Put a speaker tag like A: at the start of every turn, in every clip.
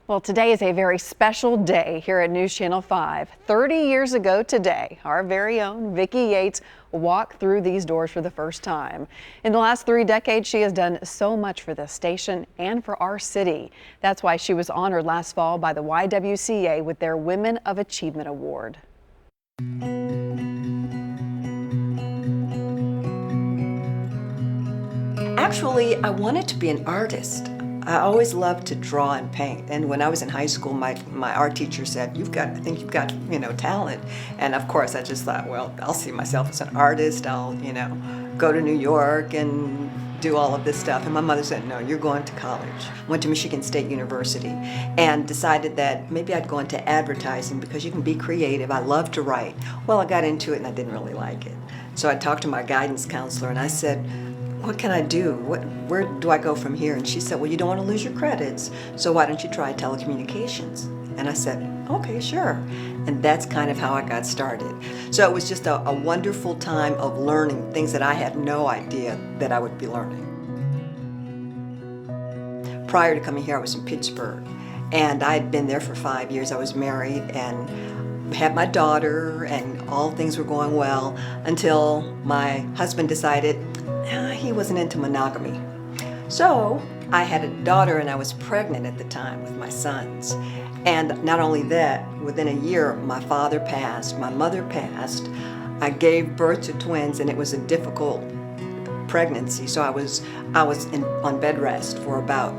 A: Well, today is a very special day here at News Channel 5. 30 years ago today, our very own Vicki Yates walked through these doors for the first time. In the last 3 decades, she has done so much for this station and for our city. That's why she was honored last fall by the YWCA with their Women of Achievement Award.
B: Actually, I wanted to be an artist. I always loved to draw and paint, and when I was in high school, my art teacher said, I think you've got, talent. And of course, I just thought, well, I'll see myself as an artist. I'll, go to New York and do all of this stuff. And my mother said, no, you're going to college. Went to Michigan State University and decided that maybe I'd go into advertising because you can be creative. I love to write. Well, I got into it and I didn't really like it. So I talked to my guidance counselor and I said, what can I do? Where do I go from here? And she said, well, you don't want to lose your credits, so why don't you try telecommunications? And I said, okay, sure. And that's kind of how I got started. So it was just a wonderful time of learning things that I had no idea that I would be learning. Prior to coming here, I was in Pittsburgh, and I had been there for 5 years. I was married and had my daughter, and all things were going well until my husband decided he wasn't into monogamy. So I had a daughter and I was pregnant at the time with my sons. And not only that, within a year, my father passed, my mother passed. I gave birth to twins and it was a difficult pregnancy. So I was on bed rest for about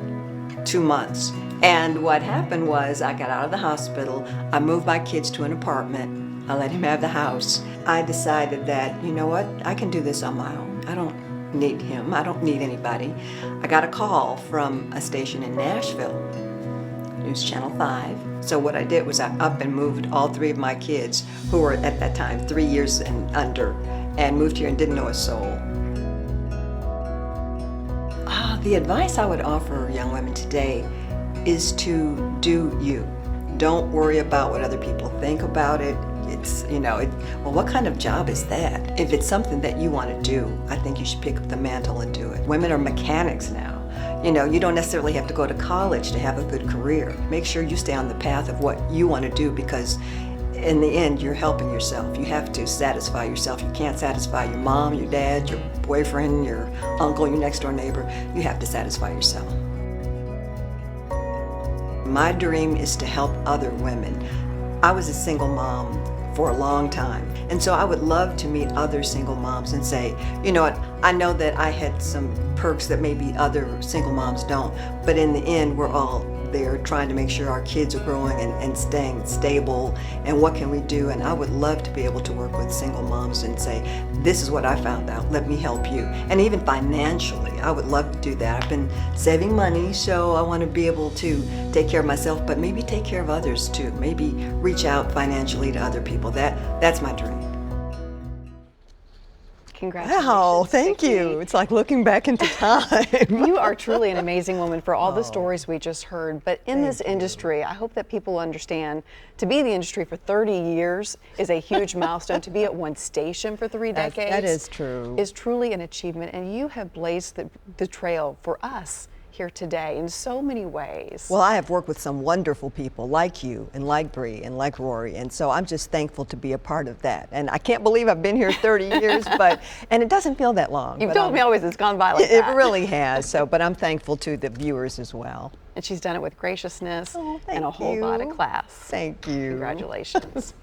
B: 2 months. And what happened was I got out of the hospital, I moved my kids to an apartment, I let him have the house. I decided that, you know what, I can do this on my own. I don't need him, I don't need anybody. I got a call from a station in Nashville, News Channel 5. So what I did was I up and moved all 3 of my kids, who were at that time 3 years and under, and moved here and didn't know a soul. The advice I would offer young women today is to do you. Don't worry about what other people think about it. Well, what kind of job is that? If it's something that you want to do, I think you should pick up the mantle and do it. Women are mechanics now. You don't necessarily have to go to college to have a good career. Make sure you stay on the path of what you want to do, because in the end, you're helping yourself. You have to satisfy yourself. You can't satisfy your mom, your dad, your boyfriend, your uncle, your next door neighbor. You have to satisfy yourself. My dream is to help other women. I was a single mom for a long time, and so I would love to meet other single moms and say, you know what, I know that I had some perks that maybe other single moms don't, but in the end, we're all there trying to make sure our kids are growing and staying stable, and what can we do? And I would love to be able to work with single moms and say, this is what I found out, let me help you. And even financially, I would love to do that. I've been saving money, so I want to be able to take care of myself, but maybe take care of others too. Maybe reach out financially to other people. That's my dream.
A: Congratulations.
C: Wow, thank
A: Vicki.
C: you. It's like looking back into time.
A: You are truly an amazing woman for all the stories we just heard. But in this industry, I hope that people understand, to be in the industry for 30 years is a huge milestone. To be at one station for 3 decades
C: that is true.
A: Is truly an achievement. And you have blazed the trail for us here today in so many ways.
C: Well, I have worked with some wonderful people like you and like Bree and like Rory, and so I'm just thankful to be a part of that. And I can't believe I've been here 30 years, and it doesn't feel that long.
A: You've told me always it's gone by like that.
C: It really has, but I'm thankful to the viewers as well.
A: And she's done it with graciousness
C: Oh,
A: and a whole lot of class.
C: Thank you.
A: Congratulations.